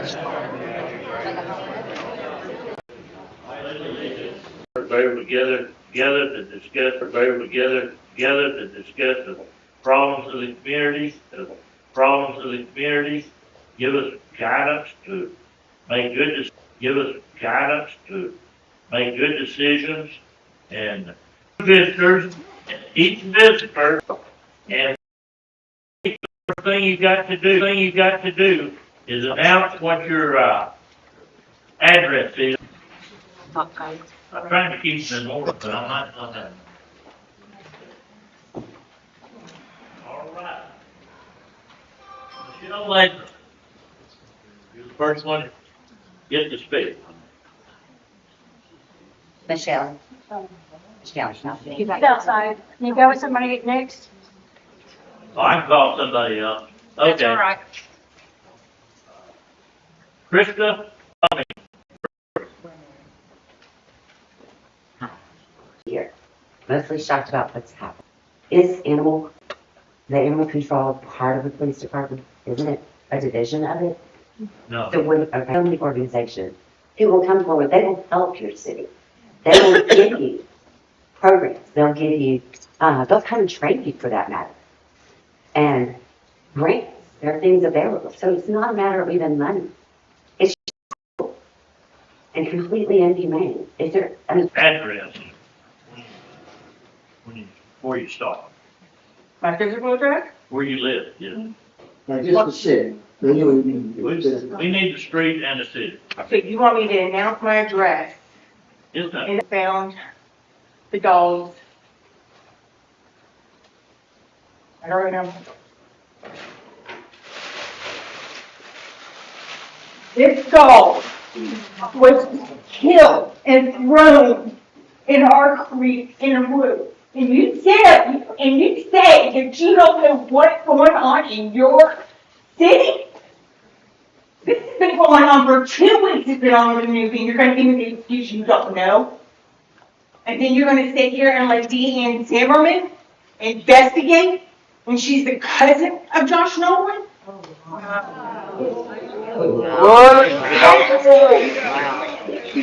They were together to discuss, they were together to discuss the problems of the community, give us guidance to make give us guidance to make good decisions, and each visitor, and the thing you got to do is announce what your address is. Okay. I'm trying to keep it in order, but I'm not on that. All right. Michelle Latham, you're the first one to get to speak. Michelle. Michelle. He's outside. Can you go with somebody next? Oh, I can call somebody else. Okay. That's all right. Krista, Here. Mostly shocked about what's happened. Is the animal control part of the police department? Isn't it a division of it? no. So when a family organization, who will come forward, they will help your city. They will give you programs. They'll give you, they'll come and train you for that matter. And grants. There are things available. So it's not a matter of even money. It's just and completely inhumane. Is there, I mean, Address. Before you start. My physical address? Where you live, yeah. Just the city. We need the street and the city. So you want me to announce my address Isn't that? and found the dogs? I don't know. This dog was killed and thrown in our creek in a woods. And you sit up and you say that you don't know what's going on in your city? This has been going on for 2 weeks. It's been on the news, and you're going to give me the excuse you don't know? And then you're going to sit here and let Deanne Zimmerman investigate when she's the cousin of Josh Nolan?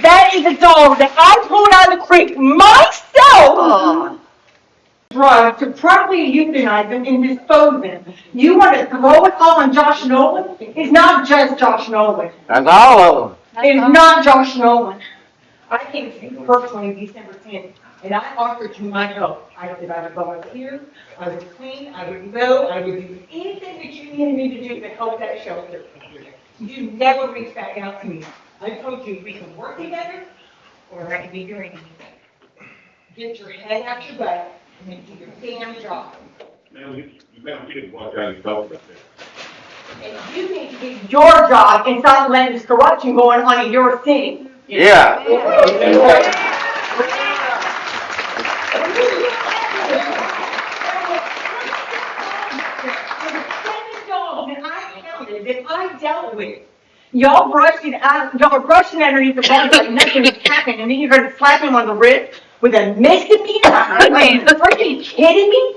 That is a dog that I pulled out of the creek myself. Drugs to properly euthanize them and dispose them. You want to throw it all on Josh Nolan? It's not just Josh Nolan. That's all of them. It's not Josh Nolan. I came to you personally December 10th, and I offered you my help. I said I would volunteer, I would clean, I would mow, I would do anything that you needed me to do to help that shelter. You never reached back out to me. I told you we can work together, or I can be doing anything. Get your head out your butt and do your damn job. Man, you better get what kind of talk about that. And you need to do your job and stop letting this corruption going on in your city. Yeah. That I dealt with. Y'all brushed it out, y'all are brushing underneath the rug like nothing has happened, and then you're gonna slap him on the wrist with a misdemeanor? Are you freaking kidding me?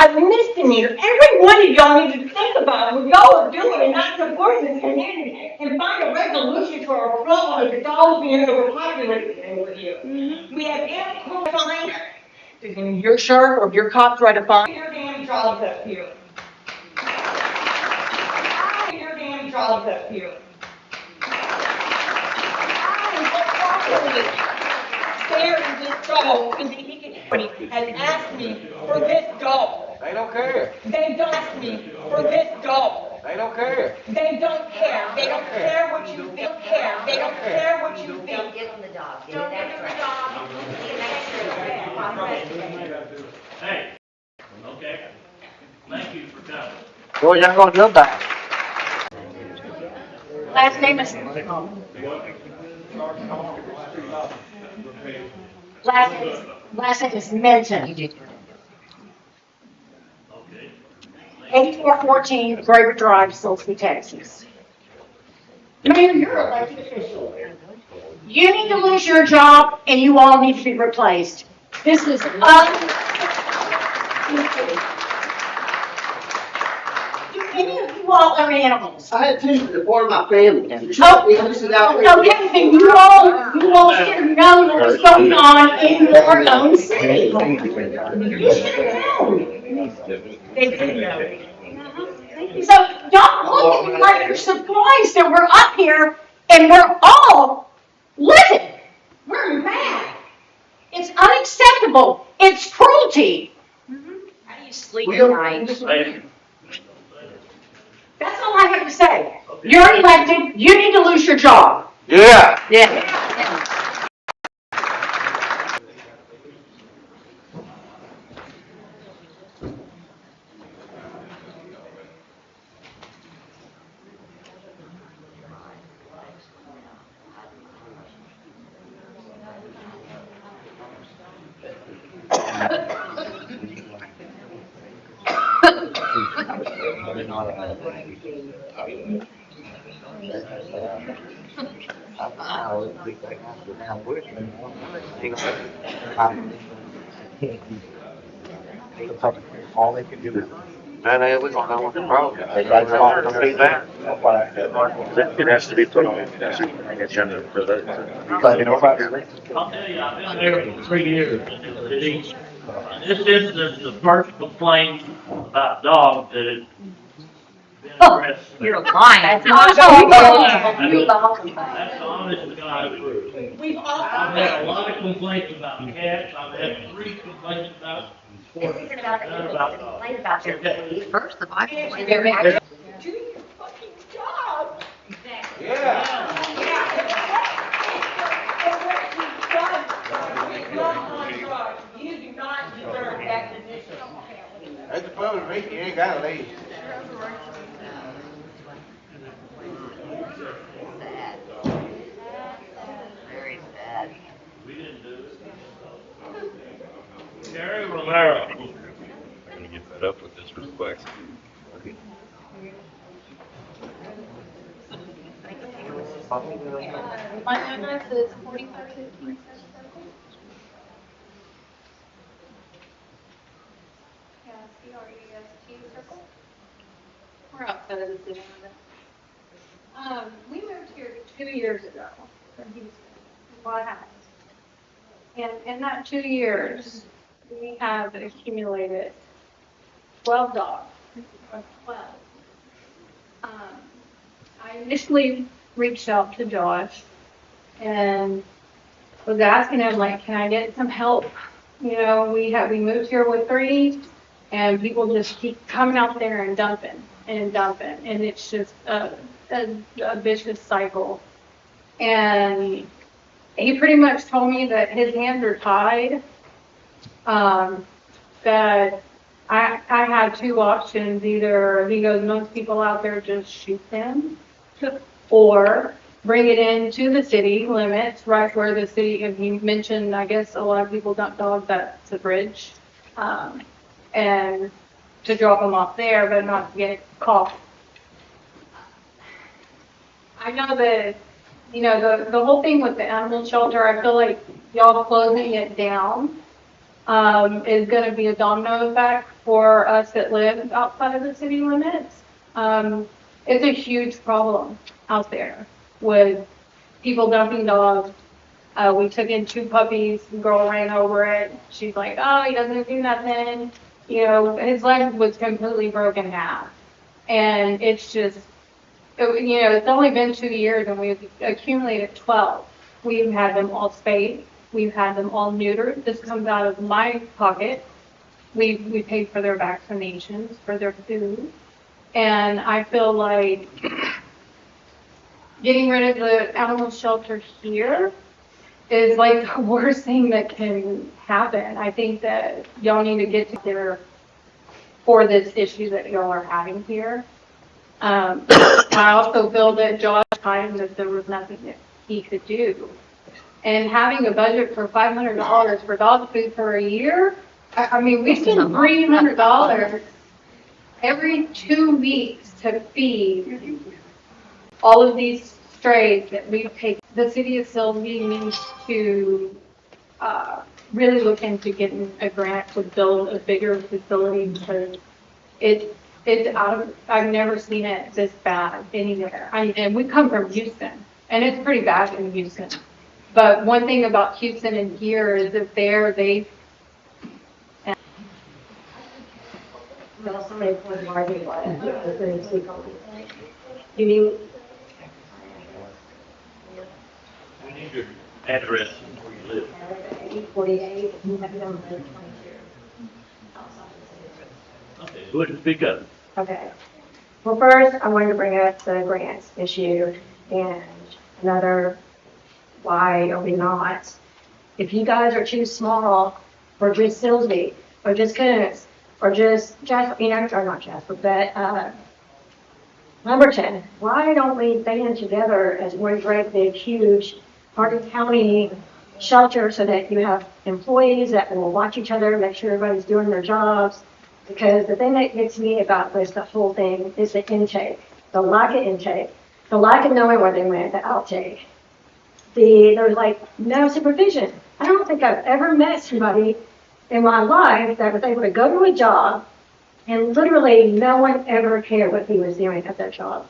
A misdemeanor. Every one of y'all need to think about what y'all are doing and not supporting this community and find a resolution to our problem of the dogs being overpopulated with you. We have ample fine. Does your sheriff or your cops try to find your damn jobs up here? Your damn jobs up here. Staring this dog in the and asked me for this dog. They don't care. They don't ask me for this dog. They don't care. They don't care. They don't care what you think. They don't care what you think. don't give them the dog. Give Don't them give that them the dog. Hey, okay. Thank you for coming. Boy, y'all gonna do that. Last name is last name is Menton. Okay. 8414 Graver Drive, Silsbee, Texas. Mayor, you're an elected official. You need to lose your job, and you all need to be replaced. This is Do any of you all other animals. I had two, they're part of my family. Oh, We listed out here. okay, then you all should have known what was going on in your own city. You should have known. They did know. So don't look at me like you're surprised that we're up here and we're all livid. We're mad. It's unacceptable. It's cruelty. How do you sleep We at don't- night? That's all I have to say. You're elected. You need to lose your job. Yeah. Yeah. All they can do is. No, we don't know what the problem is. That's all the feedback. It has to be put on the agenda for the. You know about it? I'll tell you, I've been there for 3 years in this city. In this instance, the first complaint about dogs that had been addressed. You're lying. That's not true. You lost. That's the honest to God truth. We've all I've had a lot of complaints about cats, I've had 3 complaints about This isn't about the none animals. about dogs. Complain about your city. First, the Bible. do your fucking job. You do not deserve that position. That's the public meeting, you ain't gotta leave. Sad. Very sad. We didn't do it. Gary Romero. I'm gonna get fed up with this request. My address is 4515 Circle. Yeah, CREST Circle. We're outside of the city limits. We moved here 2 years ago from Houston. We bought a house. And in that 2 years, we have accumulated 12 dogs. 12. I initially reached out to Josh and was asking him, like, can I get some help? You know, we moved here with 3 and people just keep coming out there and dumping. And it's just a vicious cycle. And he pretty much told me that his hands are tied, that I had 2 options. Either he goes, most people out there just shoot them, or bring it into the city limits, right where the city, and he mentioned, I guess a lot of people dump dogs at the bridge, and to drop them off there, but not to get caught. I know that, you know, the whole thing with the animal shelter, I feel like y'all closing it down is going to be a domino effect for us that live outside of the city limits. It's a huge problem out there with people dumping dogs. We took in 2 puppies, the girl ran over it. She's like, oh, he doesn't do nothing. You know, his leg was completely broken in half. And it's just, you know, it's only been 2 years and we've accumulated 12. We've had them all spayed. We've had them all neutered. This comes out of my pocket. We paid for their vaccinations, for their food. And I feel like getting rid of the animal shelter here is like the worst thing that can happen. I think that y'all need to get together for this issue that y'all are having here. I also feel that Josh timed that there was nothing that he could do. And having a budget for $500 for dog food for a year, I mean, we spend $300 every 2 weeks to feed all of these strays that we take. The city of Silsbee needs to really look into getting a grant to build a bigger facility because it's it's I've never seen it this bad anywhere. And we come from Houston, and it's pretty bad in Houston. But one thing about Houston and here is that Well, somebody put Marty what? You mean, We need your address and where you live. 848, you have it on the 22. Okay, go ahead and speak up. Okay. Well, first, I wanted to bring up the grants issue and another, why are we not? If you guys are too small for just Silsbee, or just Coons, or just Jasper, or not Jasper, but, Lumberton, why don't we band together as one great big huge Hardin County shelter so that you have employees that will watch each other, make sure everybody's doing their jobs? Because the thing that gets me about this, the whole thing, is the intake, the lack of intake, the lack of knowing where they went, the outtake. There's like no supervision. I don't think I've ever met somebody in my life that was able to go to a job and literally no one ever cared what he was doing at that job.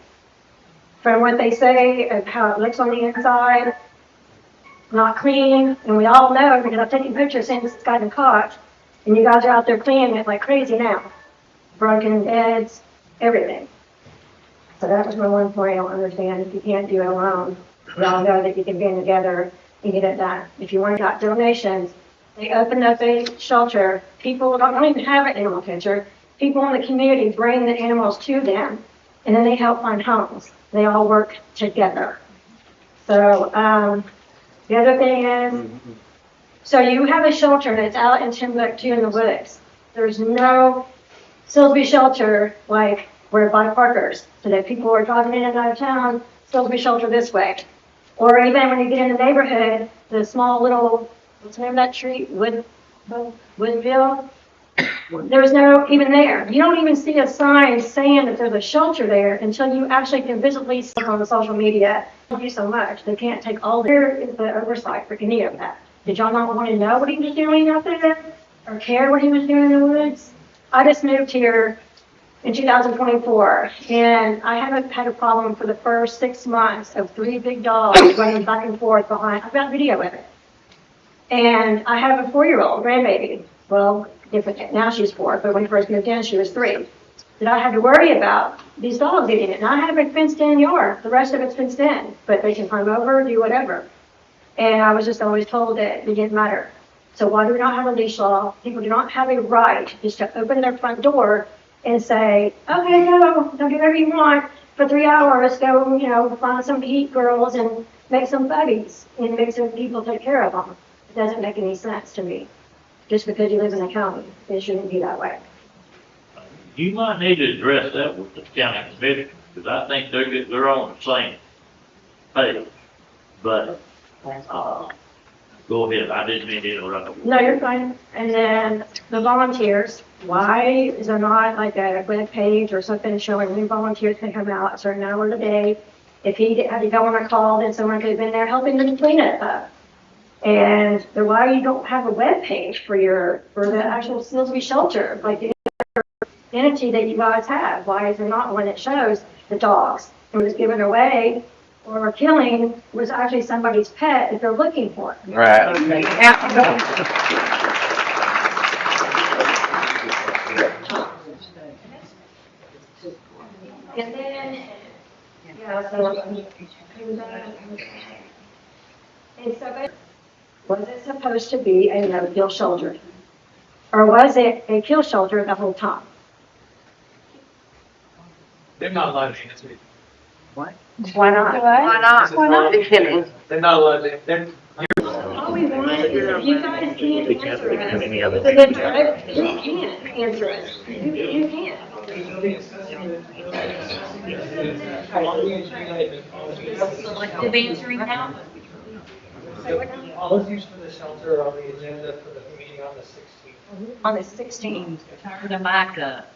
From what they say of how it looks on the inside, not clean, and we all know because I've taken pictures since it's gotten caught, and you guys are out there cleaning it like crazy now. Broken beds, everything. So that was my one point I don't understand. If you can't do it alone, we all know that you can band together and get it done. If you want to got donations, they open up a shelter. People don't even have an animal catcher. People in the community bring the animals to them, and then they help find homes. They all work together. So the other thing is, so you have a shelter that's out in Timbuktu in the woods. There's no Silsbee shelter like where by Parker's, so that people are driving in and out of town, Silsbee shelter this way. Or even when you get in the neighborhood, the small little, what's the name of that street? Woodville? There's no even there. You don't even see a sign saying that there's a shelter there until you actually can visibly see on the social media. Thank you so much. They can't take all the, here is the oversight for any of that. Did y'all not want to know what he was doing out there or care what he was doing in the woods? I just moved here in 2024 and I haven't had a problem for the first 6 months of 3 big dogs running back and forth behind. I've got video of it. And I have a 4-year-old grandbaby. Well, different. Now she's 4, but when we first moved in, she was 3. That I had to worry about these dogs eating it. And I have a fenced-in yard. The rest of it's fenced in, but they can climb over, do whatever. And I was just always told that it didn't matter. So why do we not have a leash law? People do not have a right just to open their front door and say, okay, go do whatever you want for 3 hours. Go, find some heat girls and make some buddies and make some people take care of them. It doesn't make any sense to me. Just because you live in the county, it shouldn't be that way. You might need to address that with the county commission, because I think they're on the same page. But, go ahead, I didn't mean to interrupt. No, you're fine. And then the volunteers, why is there not like a web page or something showing when volunteers can come out a certain hour of the day? If he had to go on a call, then someone could have been there helping them clean it up. And then why you don't have a web page for the actual Silsbee shelter, like the entity that you guys have? Why is there not one that shows the dogs? It was given away or killing was actually somebody's pet that they're looking for. Right. And then, was it supposed to be a no-kill shelter? Or was it a kill shelter the whole time? They're not allowed to answer it. Why not? Why not? Why not? They're not allowed to, they're, All we want is if you guys can't They can't answer become us, any other then who can answer us? Who can? The answering now? policies for the shelter are on the agenda for the meeting on the 16th. On the 16th. Turn the mic up.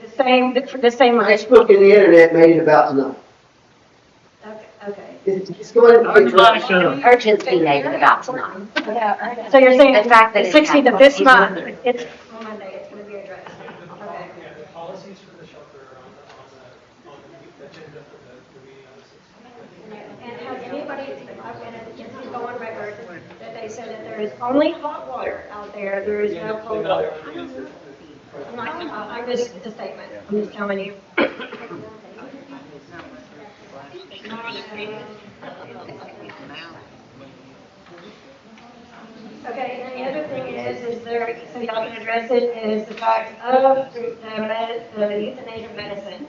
The same. Facebook and the internet made it about tonight. Okay. It's going to be. Urgency made it about tonight. Yeah. So you're saying The fact that the it's 16th of this month, it's. On Monday, it's gonna be addressed. Okay. Yeah, the policies for they said that there is only hot water out there, there is no cold water. I'm not, I'm just a statement, I'm just telling you. Okay, and the other thing is there, so y'all can address it, is the fact of the euthanasia medicine.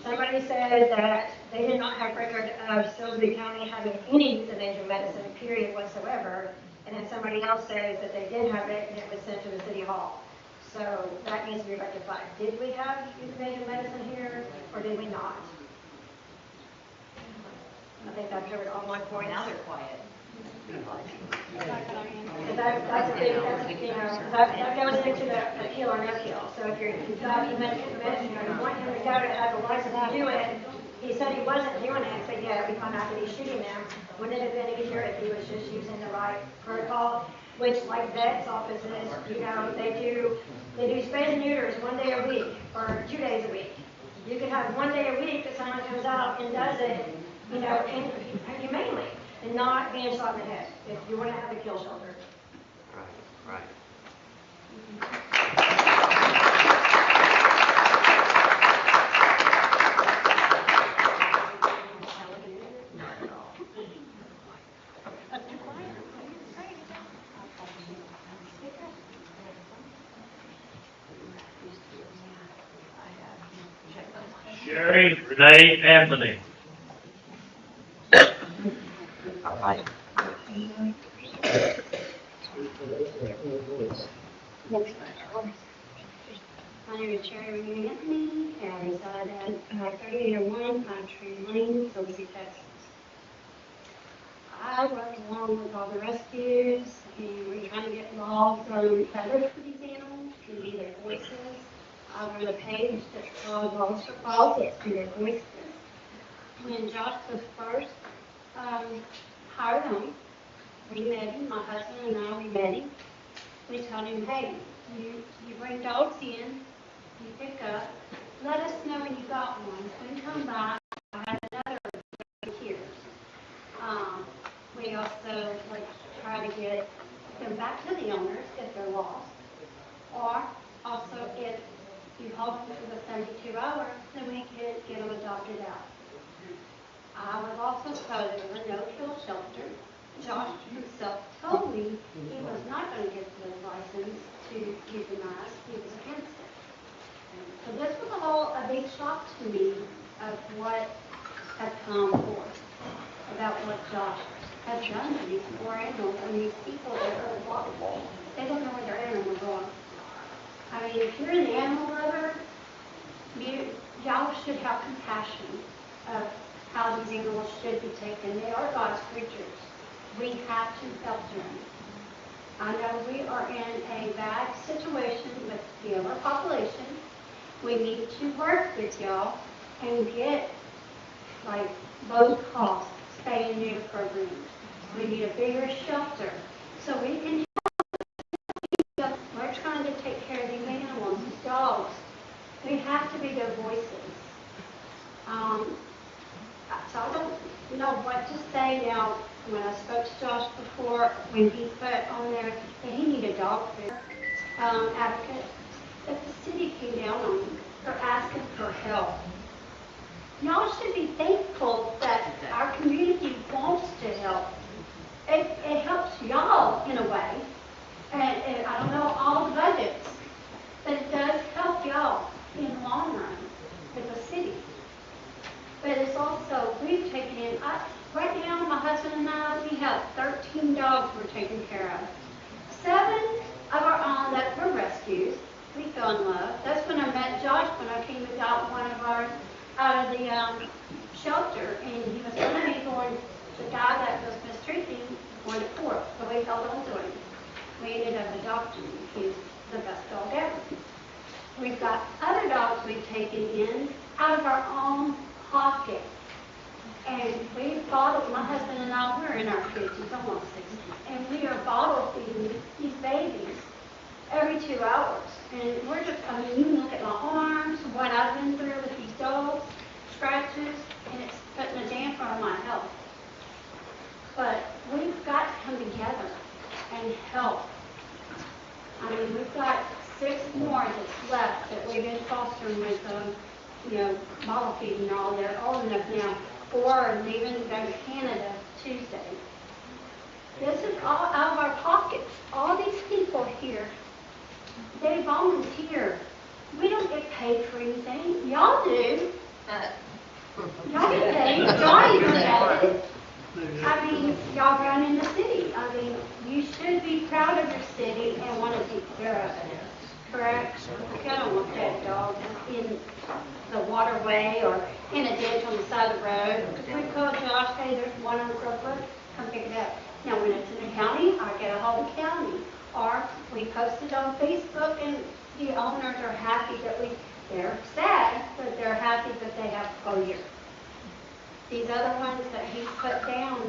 Somebody said that they did not have record of Silsbee County having any euthanasia medicine, period whatsoever. And then somebody else says that they did have it and it was sent to the city hall. So that needs to be rectified. Did we have euthanasia medicine here or did we not? I think I've covered all my points. Now they're quiet. That's a big, you know, that goes into the kill or no kill. So if you've got medicine, you want him to go to have a license to do it, he said he wasn't doing it, but yeah, we found out that he's shooting them. Wouldn't it have been easier if he was just using the right protocol, which like vets offices, you know, they do spay and neuters 1 day a week or 2 days a week. You could have 1 day a week that someone comes out and does it, you know, humanely. And not being shot in the head, if you want to have a kill shelter. Right. Sherry Renee Anthony. All right. My name is Sherry Renee Anthony, and I reside at 3801 Pine Tree Lane, Silsbee, Texas. I worked along with all the rescues, and we're trying to get laws from others for these animals to be their voices. I run a page that's called Laws for Paws, it's to their voices. When Josh was first hired on, we met him, my husband and I, we met him. We told him, hey, you bring dogs in, you pick up, let us know when you got one. When you come by, I have another volunteers. We also try to get them back to the owners if they're lost. Or also if you hold them for the 32 hours, then we can get them adopted out. I was also told there was a no-kill shelter. Josh himself told me he was not going to get the license to euthanize. He was against it. So this was a big shock to me of what had come forth about what Josh has done to these poor animals and these people that are lost. They don't know where their animals are. I mean, if you're an animal lover, y'all should have compassion of how these animals should be taken. They are God's creatures. We have to help them. I know we are in a bad situation with the overpopulation. We need to work with y'all and get low cost spay and neuter programs. We need a bigger shelter so we can help. We're trying to take care of these animals, these dogs. We have to be their voices. So I don't know what to say now. When I spoke to Josh before, when he put on there that he needed dog food advocates, that the city came down on him for asking for help. Y'all should be thankful that our community wants to help. It helps y'all in a way, and I don't know all the budgets, but it does help y'all in the long run with the city. But it's also, we've taken in, right now my husband and I, we have 13 dogs we're taking care of. 7 of our own that were rescues. We fell in love. That's when I met Josh, when I came and got one of ours out of the shelter, and he was going to be going, the guy that was mistreating going to court, so we held on to him. We ended up adopting him. He's the best dog ever. We've got other dogs we've taken in out of our own pocket. And we bottle, my husband and I, we're in our 50s, almost 60, and we are bottle feeding these babies every 2 hours. And we're just, I mean, you can look at my arms, what I've been through with these dogs, scratches, and it's putting a damper on my health. But we've got to come together and help. I mean, we've got 6 more that's left that we've been fostering with, bottle feeding and all. They're old enough now. 4 are leaving to go to Canada Tuesday. This is all out of our pockets. All these people here, they volunteer. We don't get paid for anything. Y'all do. Y'all get paid. Y'all even get it. I mean, y'all run in the city. I mean, you should be proud of your city and want to take care of it. Correct? I don't want dead dogs in the waterway or in a ditch on the side of the road. If we call Josh, hey, there's one on Crowfoot, come pick it up. Now, when it's in the county, I get a hold of the county. Or we post it on Facebook and the owners are happy that they're sad, but they're happy that they have to go here. These other ones that he's put down,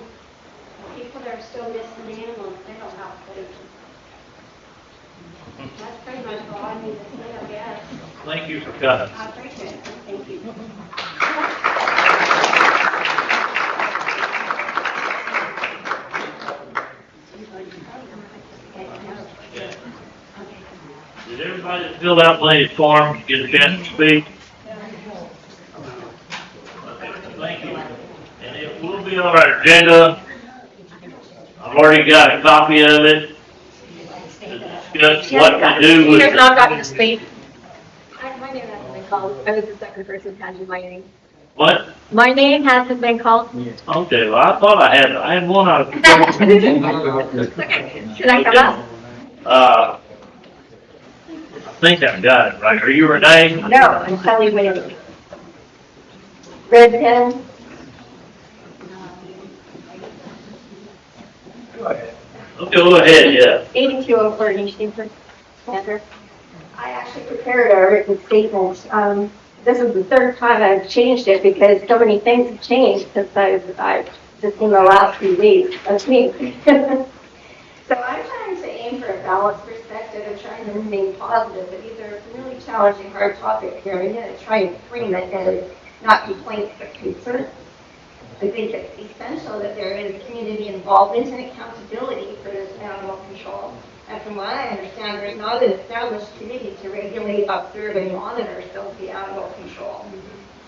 people that are still missing animals, they don't have food. That's pretty much all I need to say, I guess. Thank you for coming. I appreciate it. Thank you. Did everybody that filled out Lady's form get a chance to speak? Okay, thank you. And it will be on our agenda. I've already got a copy of it. To discuss what to do with Peter's it. not gotten to speak. My name hasn't been called. I was the second person to mention my name. What? My name hasn't been called. Okay, well, I thought I had one out of. Should I come up? I think I've got it right. Are you Renee? No, I'm Kelly Whaley. Red pen. Okay, go ahead, yeah. 8204 East Stinker Center. I actually prepared a written statement. This is the third time I've changed it because so many things have changed since I've just in the last few weeks. That's me. So I'm trying to aim for a balanced perspective and trying to remain positive, but these are really challenging, hard topics here. I'm going to try and frame it as not complaints, but concerns. I think it's essential that there is community involvement and accountability for this animal control. And from what I understand, there's not an established committee to regulate, observe, and monitor Silsbee animal control.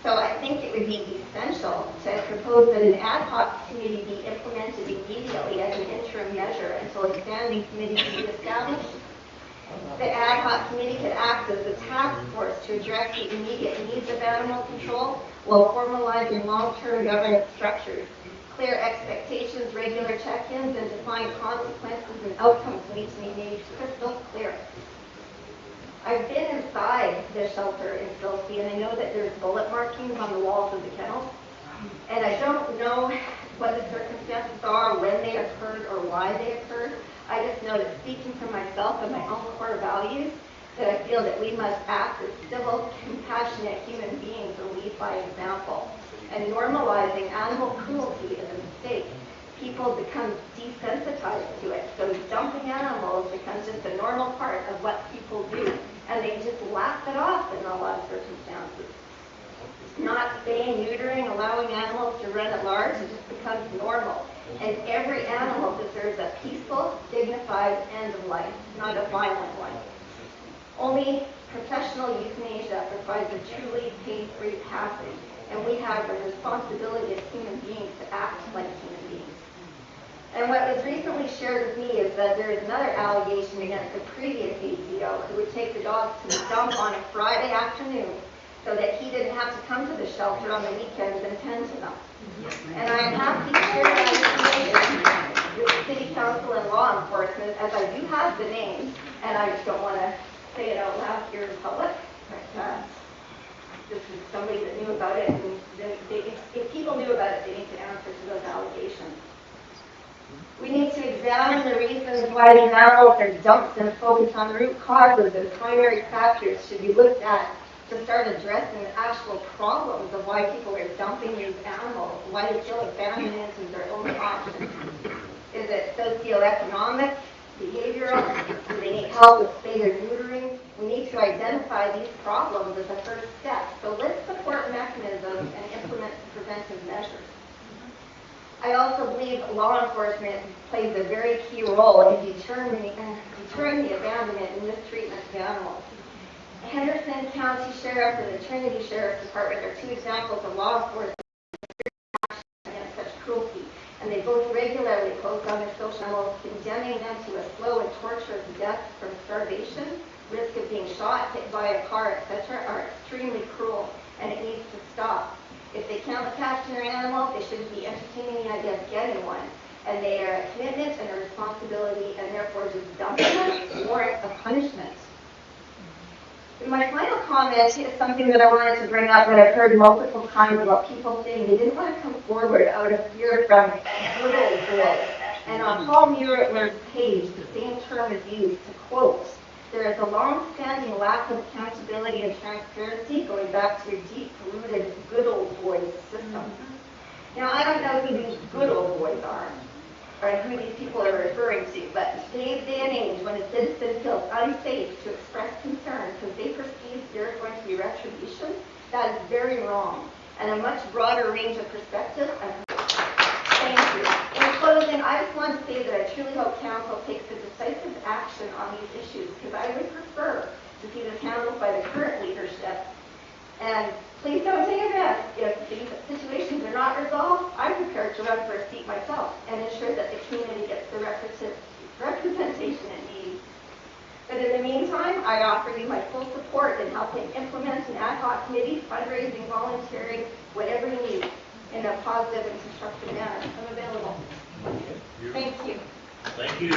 So I think it would be essential to propose that an ad hoc committee be implemented immediately as an interim measure until a standing committee can be established. The ad hoc committee could act as a task force to address the immediate needs of animal control while formalizing long-term governance structures. Clear expectations, regular check-ins, and defined consequences and outcomes need to be made crystal clear. I've been inside the shelter in Silsbee, and I know that there's bullet markings on the walls of the kennels. And I don't know what the circumstances are, when they occurred, or why they occurred. I just know that speaking for myself and my own core values, that I feel that we must act as civil, compassionate human beings and lead by example. And normalizing animal cruelty is a mistake. People become desensitized to it. So dumping animals becomes just a normal part of what people do. And they just laugh it off in a lot of circumstances. Not spaying, neutering, allowing animals to run at large, it just becomes normal. And every animal deserves a peaceful, dignified end of life, not a violent one. Only professional euthanasia provides a truly pain-free passage, and we have a responsibility as human beings to act like human beings. And what was recently shared with me is that there is another allegation against the previous ACO who would take the dogs to the dump on a Friday afternoon so that he didn't have to come to the shelter on the weekends and tend to them. And I am happy to share that information with the City Council and law enforcement, as I do have the names, and I just don't want to say it out loud here in public, but this is somebody that knew about it, and if people knew about it, they need to answer to those allegations. We need to examine the reasons why these animals are dumped and focus on the root causes and primary factors should be looked at to start addressing the actual problems of why people are dumping these animals, why they feel abandonment is their only option. Is it socioeconomic, behavioral? Do they need help with spay or neutering? We need to identify these problems as a first step. So let's support mechanisms and implement preventive measures. I also believe law enforcement plays a very key role in deterring the abandonment and mistreatment of animals. Henderson County Sheriff and the Trinity Sheriff's Department are two examples of law enforcement against such cruelty, and they both regularly post on their social channels condemning them to a slow and torturous death from starvation, risk of being shot, hit by a car, etc., are extremely cruel, and it needs to stop. If they can't attach to their animal, they shouldn't be entertaining the idea of getting one. And they are a commitment and a responsibility, and therefore just dumping them warrants a punishment. My final comment is something that I wanted to bring up that I've heard multiple times about people saying they didn't want to come forward out of fear from good old boys. And on Paul Mueller's page, the same term is used to quote, "There is a long-standing lack of accountability and transparency going back to a deep-rooted good old boys system." Now, I don't know who these good old boys are, or who these people are referring to, but in today's day and age, when a citizen feels unsafe to express concern because they perceive there's going to be retribution, that is very wrong, and a much broader range of perspectives. Thank you. In closing, I just want to say that I truly hope council takes a decisive action on these issues, because I would prefer to see this handled by the current leadership. And please don't take offense if these situations are not resolved. I'm prepared to run for a seat myself and ensure that the community gets the representation it needs. But in the meantime, I offer you my full support in helping implement an ad hoc committee, fundraising, volunteering, whatever you need, in a positive and constructive manner. I'm available. Thank you. Thank you.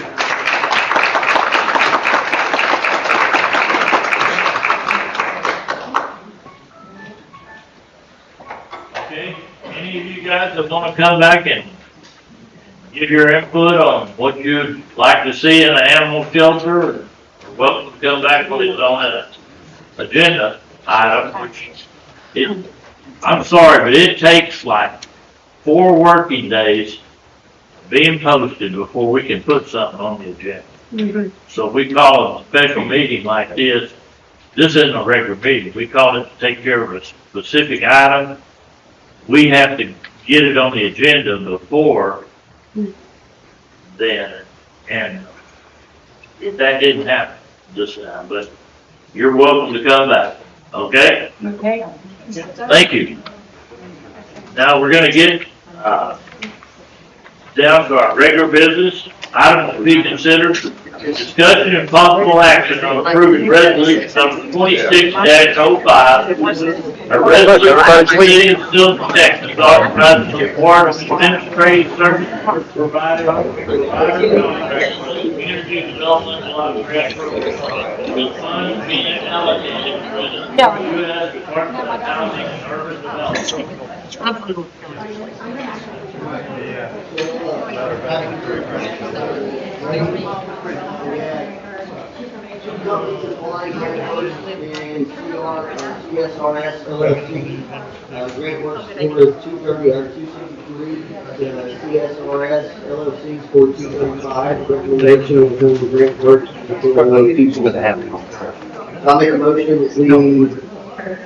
Okay, any of you guys that want to come back and give your input on what you'd like to see in an animal shelter, are welcome to come back when it's on an agenda item, I'm sorry, but it takes like 4 working days being posted before we can put something on the agenda. So if we call a special meeting like this isn't a regular meeting. We call it to take care of a specific item. We have to get it on the agenda before then, and that didn't happen this time, but you're welcome to come back, okay? Okay. Thank you. Now we're gonna get, down to our regular business. Item to be considered, discussion and possible action on approving resolution number 26-05. A resolution of the city of Silsbee, Texas, authorizing the award of administrative services provided contract with community development block grant program, with funds being allocated through the U.S. Department of Housing and Urban Development. Two companies applying for and CSRS LLC. Grant works for 230 or 263. CSRS LLC is for 235. Recommendation of the grant works I'll make a motion that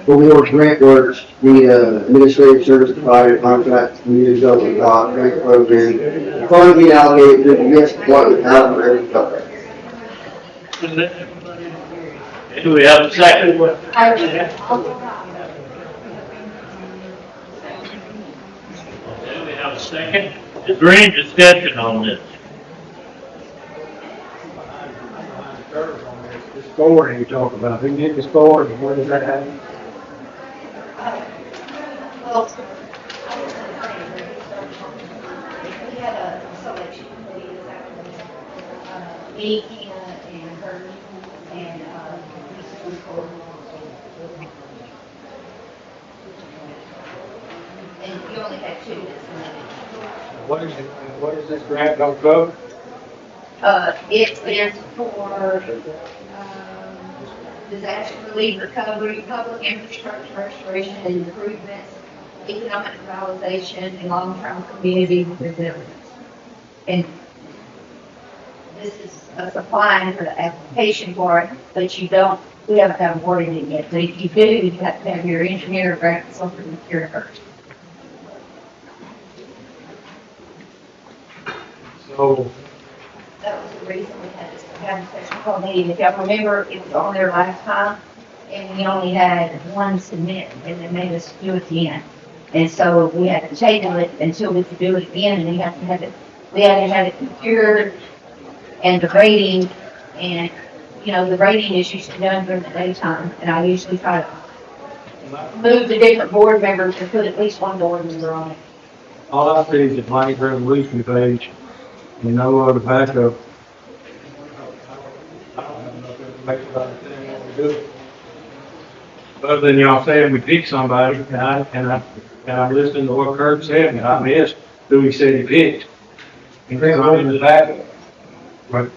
we award grant works the administrative service provider contract community development block grant program. Funds being allocated to the U.S. Department of Housing and Urban Development. Do we have a second? Do we have a second? Is there any discussion on this? The score you talk about, who did the score and where does that happen? We had a selection committee this afternoon. Me, Tina, and her, and and we only had 2 this minute. What is this grant gonna cover? It is for disaster relief recovery, public infrastructure restoration and improvements, economic revitalization, and long-term community resilience. And this is applying for the application for it, but we haven't got awarded it yet. So if you do, you have to have your engineer grant something here first. So, That was the reason we had this, had a special call meeting. If y'all remember, it was on there last time, and we only had one submit, and they made us do it again. And so we had to table it until we could do it again, and we had to have it, we had to have it procured, and the rating, and, you know, the rating is usually done during the daytime, and I usually try to move the different board members and put at least one board member on it. all I see is a blank resolution page, and no other backup. I don't have enough information about anything what we do. Other than y'all saying we picked somebody, and I listened to what Kurt said, and I missed who he said he picked. And then I'm in the backup. But,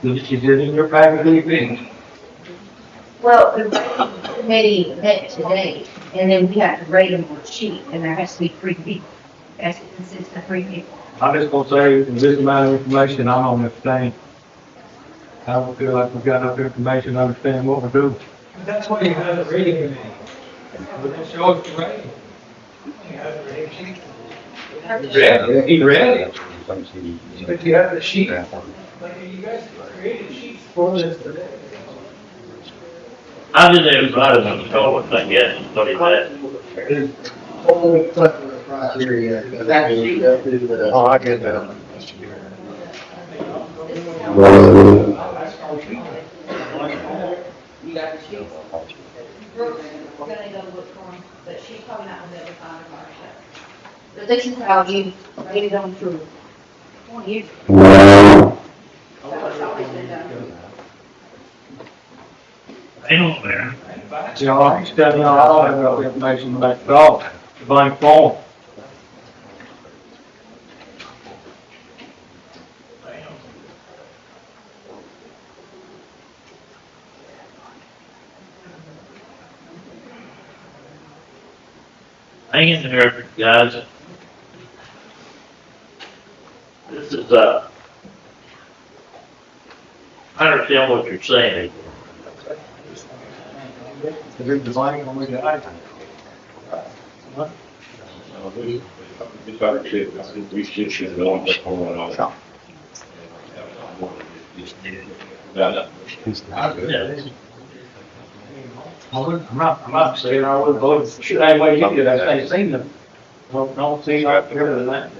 is it in your package who you picked? Well, the rating committee met today, and then we have to rate them on a sheet, and there has to be 3 people. It has to consist of 3 people. I'm just gonna say, with this amount of information, I don't understand. I don't feel like we've got enough information to understand what we're doing. That's why you have a rating committee. But it shows the rating. You have the rating sheet. He read it. But you have the sheet. Like, you guys created sheets for this today. How did everybody know it, I guess, what he said? Only customer criteria, because that's up to the. Oh, I get that. You got the sheet? Brooke's gonna go look for them, but she's probably not gonna be able to find them herself. But this is how you rated them through 20 years. That's how it's always been done. Ain't on there. Y'all, studying all of that information about the dog, the blank form. Hang in there, guys. This is, I understand what you're saying. You're designing on the guy. It's like I said, I think we should know what's going on. Yeah. Yeah. I'm not saying I would vote, should I wait, you did, I seen them. Don't see up here than that.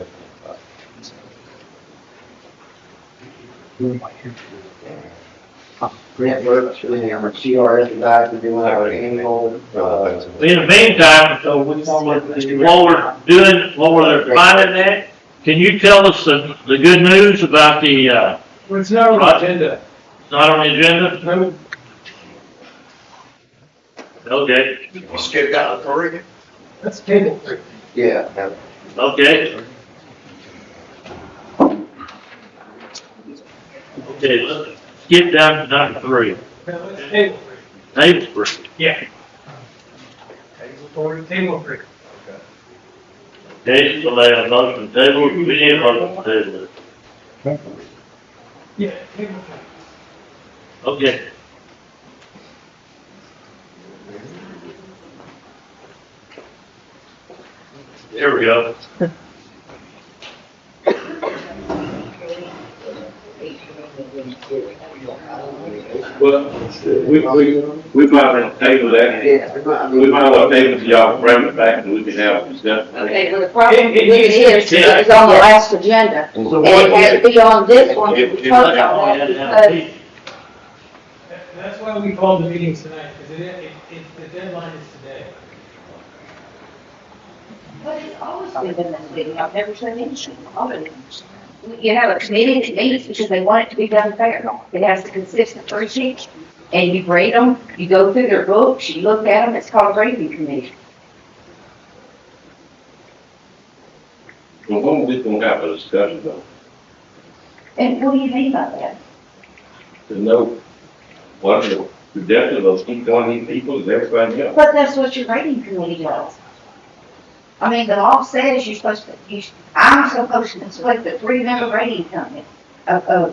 Grant works, really, our CRS guys are doing our annual, In the meantime, So we don't let the. while we're doing, while we're finding that, can you tell us the good news about the, It's not on the agenda. not on the agenda? Okay, You skipped out the Oregon? That's table 3. yeah. okay. Okay, let's skip down to number 3. Now, it's table 3. Table 3. Yeah. Table 3. Okay, so they have a motion to table, we need a motion to table. Yeah, table 3. Okay. There we go. Well, we might want to table that. Yeah. We might want to table it, y'all bring it back and we can have discussion. Okay, well, the problem with it is, it's on the last agenda, So and it had to be on this one, to If- be voted on that, because That's why we called the meetings tonight, because the deadline is today. But it's always been this meeting, I've never seen anything of it. You have a committee that meets because they want it to be done fair. It has to consist of 3 sheets, and you grade them, you go through their books, you look at them, it's called a grading committee. Well, when we gonna have a discussion though, And what do you mean by that? to know what the projected of each one of these people is everybody else. But that's what your grading committee does. I mean, the law says you're supposed to, I'm supposed to select the 3-member rating company,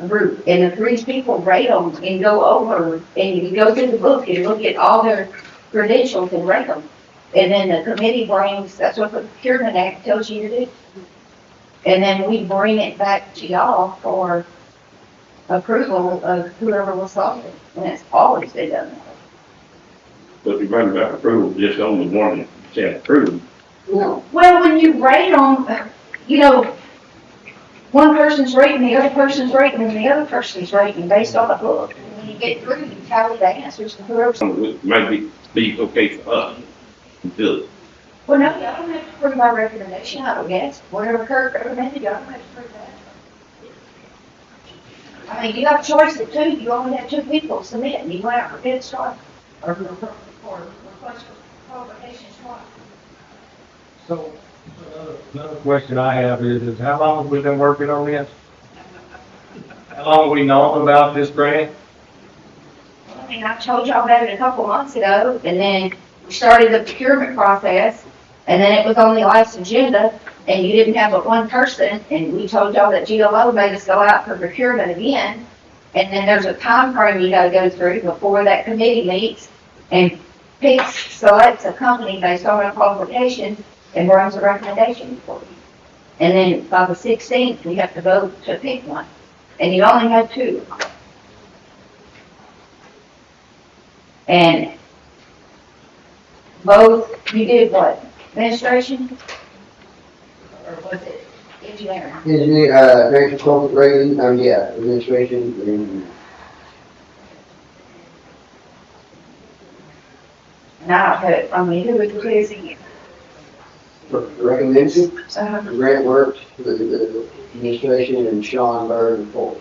group, and the 3 people rate them and go over, and you go through the book and look at all their credentials and rate them. And then the committee brings, that's what the Procurement Act tells you to do. And then we bring it back to y'all for approval of whoever was salted. And it's always been done that way. But we run back approval, just only one percent approved. No. Well, when you rate them, you know, one person's rating, the other person's rating, and the other person's rating based on the book. And when you get through, you tally the answers to whoever's. It might be okay for us to do it. Well, no, y'all don't have to approve my recommendation, I don't guess. Whatever Kurt recommended, y'all don't have to approve that. I mean, you have a choice of two, you only have two people submit, and you went out for bid start, or request for qualifications twice. So, another question I have is how long have we been working on this? How long have we known about this grant? I mean, I told y'all about it a couple months ago, and then we started the procurement process, and then it was on the last agenda, and you didn't have but one person, and we told y'all that GLO made us go out for procurement again, and then there's a time frame you gotta go through before that committee meets, and selects a company based on our qualifications, and runs a recommendation for you. And then by the 16th, we have to vote to pick one, and you only had two. And both, you did what, administration? Or was it engineering? Engineer, grant consultant rating, yeah, administration, and And I don't have it from me, who was quizzing you? recommendation. Uh, Grant worked, the administration, and Sean Bird and Paul.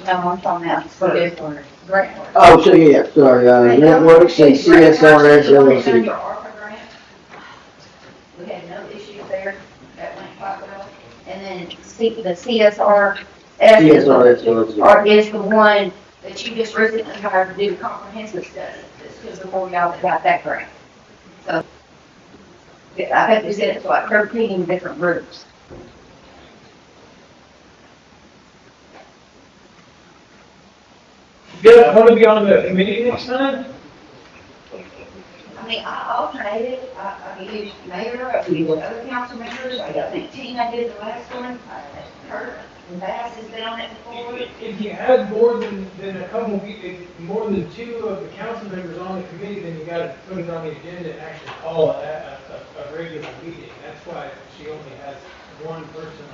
No, I'm talking about for different grant work. Oh, so yeah, sorry, Grant Works and CSRS LLC. Under ARPA grant. We had no issues there, that went quite well. And then the CSR. CSRS LLC. Or is the one that you just recently hired to do the comprehensive study. This was before y'all got that grant. So, I think we said it's like 13 different groups. Good, want to be on the committee next time? I mean, I alternated, I used mayor, I used other council members, I think Tina did the last one, Kurt and Bass has been on it before. If you had more than a couple, more than two of the council members on the committee, then you gotta put it on the agenda and actually call a regular meeting. That's why she only has one person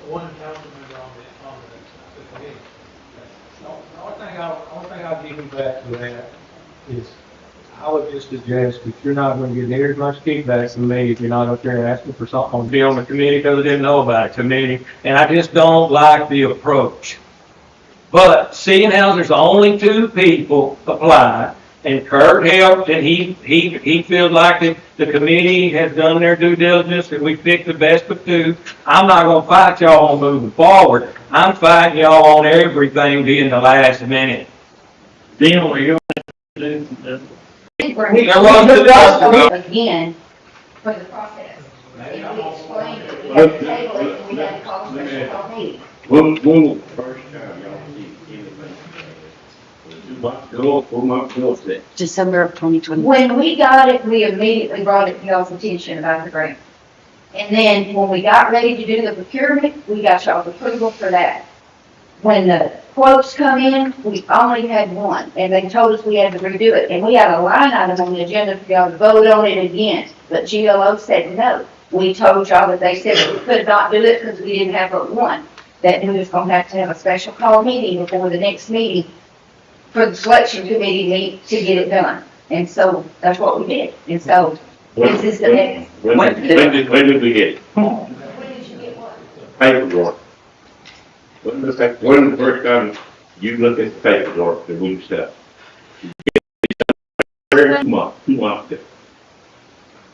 one council member on the committee. The only thing I'll give you back to that is, I would just suggest that you're not gonna get near as much feedback from me if you're not up there asking for something to be on the committee because I didn't know about it committee, and I just don't like the approach. But seeing how there's only two people apply, and Kurt helped, and he feels like the committee has done their due diligence, and we picked the best of two. I'm not gonna fight y'all on moving forward. I'm fighting y'all on everything being the last minute. Dean, were you going to do Again, for the process. And we explained it, we had to table it, and we had to call a special call meeting. When was the first time y'all see anything? 2 months ago, 4 months ago, six. December of 2020. When we got it, we immediately brought it to y'all's attention about the grant. And then when we got ready to do the procurement, we got y'all's approval for that. When the quotes come in, we only had one, and they told us we had to redo it. And we had a line item on the agenda for y'all to vote on it again, but GLO said no. We told y'all that they said we could not do it because we didn't have but one. That we was gonna have to have a special call meeting before the next meeting for the selection committee meet to get it done. And so that's what we did. And so this is the next. When did we get it? When did you get what? Paperwork. When was the first time you looked at the paperwork that we stuff? 2 months ago.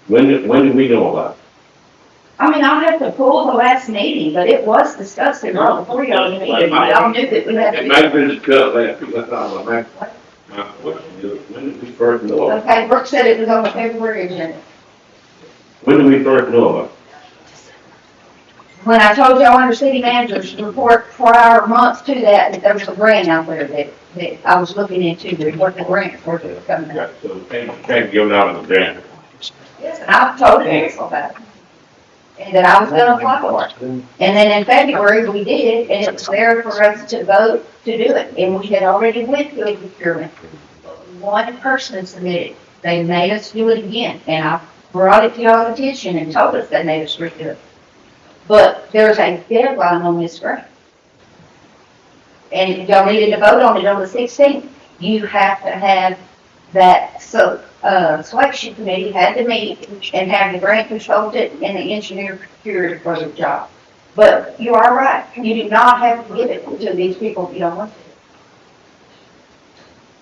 When did we know about it? I mean, I'll have to pull the last meeting, but it was discussed in all before y'all meeting. Y'all knew that we had It to. might have been discussed last week, that's not my question is, when did we first know about it? Okay, Brooke said it was on the February agenda. When did we first know about it? When I told y'all under city manager's report prior months to that there was a grant out there that I was looking into, what the grant was coming out. So can't give out of the grant. Yes, and I've told Ansel about it. and that I was gonna apply for it. And then in February, we did, and it was there for us to vote to do it, and we had already went through a procurement. One person submitted, they made us do it again, and I brought it to y'all's attention and told us they made us redo it. But there's a deadline on this grant. And y'all needed to vote on it on the 16th. You have to have that, selection committee had to meet and have the grant consultant and the engineer procured for the job. But you are right, you do not have to give it to these people if you don't want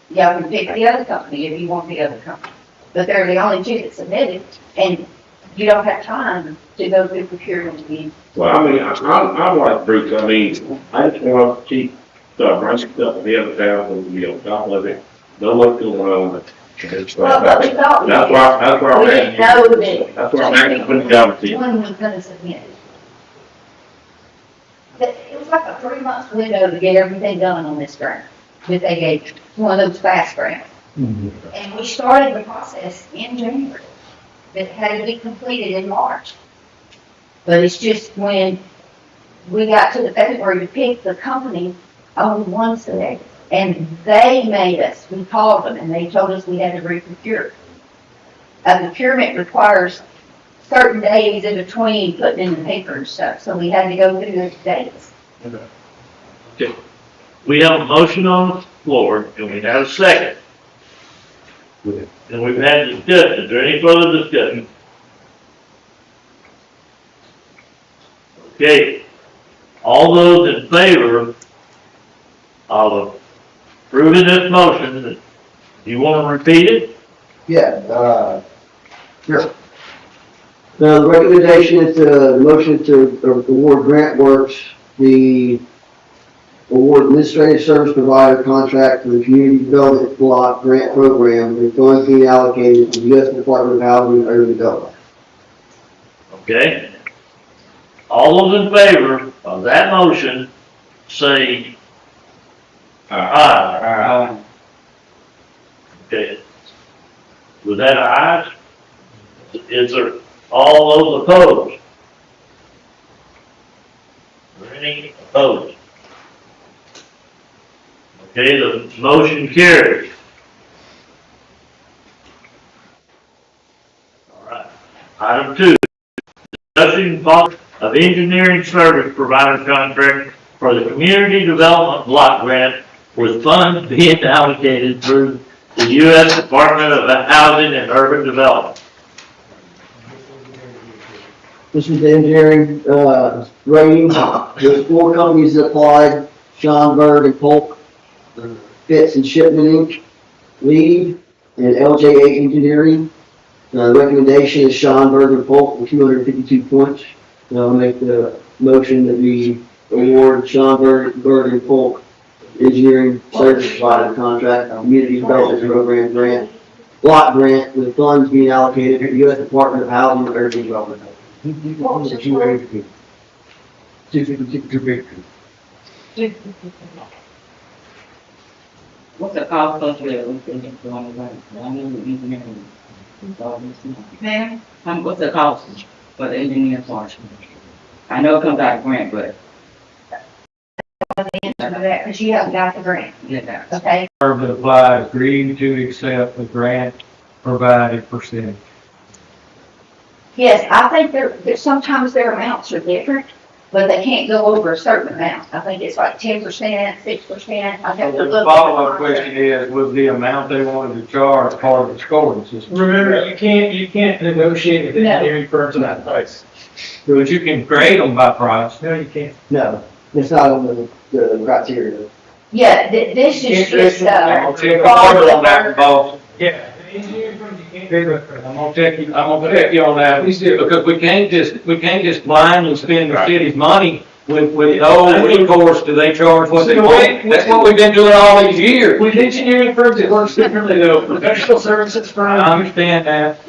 to. Y'all can pick the other company if you want the other company. But they're the only two that submitted, and you don't have time to go through procurement again. Well, I mean, I'm like Bruce, I mean, I just want to keep running stuff in the other towns and be on top of it, know what's going on. Well, but we thought. That's why We I'm didn't asking know you. that. That's why I'm asking for the job to you. One was gonna submit. It was like a 3 month window to get everything done on this grant, that they gave, one of those fast grants. And we started the process in January, that had to be completed in March. But it's just when we got to the February to pick the company, only one selected. And they made us, we called them, and they told us we had to re-procure. A procurement requires certain days in between putting in the paper and stuff, so we had to go through those dates. Okay. We have a motion on the floor, and we have a second. And we've had discussion. Is there any further discussion? Okay. All those in favor of approving this motion, do you want to repeat it? Yeah, sure. The recommendation is the motion to award Grant Works the award administrative service provider contract for the Community Development Block Grant Program with funds being allocated to the U.S. Department of Housing and Urban Development. Okay. All those in favor of that motion, say aye. Okay. Was that aye? Is there all those opposed? Are there any opposed? Okay, the motion carries. All right. Item 2, discussing of engineering service provider contract for the Community Development Block Grant with funds being allocated through the U.S. Department of Housing and Urban Development. This is the engineering, rating. There's 4 companies that applied: Sean Bird and Polk, Fitz and Shipman Inc., Lead, and LJ8 Engineering. The recommendation is Sean Bird and Polk with 252 points. And I'll make the motion that we award Sean Bird and Polk engineering service provider contract, community development program grant, block grant, with funds being allocated to the U.S. Department of Housing and Urban Development. What's the cost of the Ma'am? what's the cost for the engineering part? I know it comes out of grant, but. Because you haven't got the grant, Yeah. okay? Term that applies, agreeing to accept the grant provided percentage. Yes, I think sometimes their amounts are different, but they can't go over a certain amount. I think it's like 10%, 6%. I have to The look. follow-up question is, was the amount they wanted to charge part of the scoring system? Remember, you can't negotiate with No. engineering firms on that price. But you can grade them by price. No, you can't. No, it's not on the criteria. Yeah, this is just, I'll check the order on that, boss. Yeah, the engineering firms, you can't do it. I'm gonna check you on that. Please do. Because we can't just blindly spend the city's money with no recourse. Do they charge what they want? That's what we've been doing all these years. With engineering firms, it works differently though. Professional services I firms, understand that,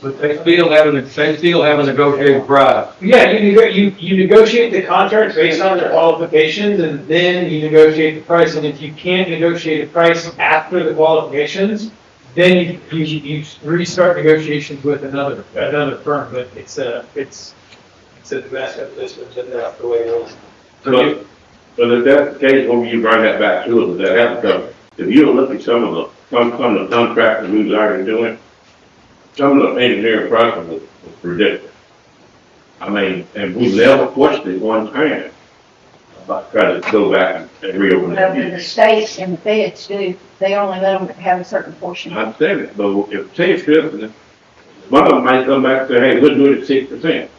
but they still have a negotiated price. yeah, you negotiate the contract based on their qualifications and then you negotiate the price. And if you can't negotiate a price after the qualifications, then you restart negotiations with another firm. But it's said the best of this, but that's the way it is. But if that's the case, when you bring that back to us, that happens, if you look at some of the contractors who's already doing, some of the engineering process was ridiculous. I mean, and we never questioned it one time about trying to go back and reopen Well, the it. states and the feds do, they only let them have a certain portion. I understand it, but if say it's business, one of them might come back and say, hey, we'll do it at 6%.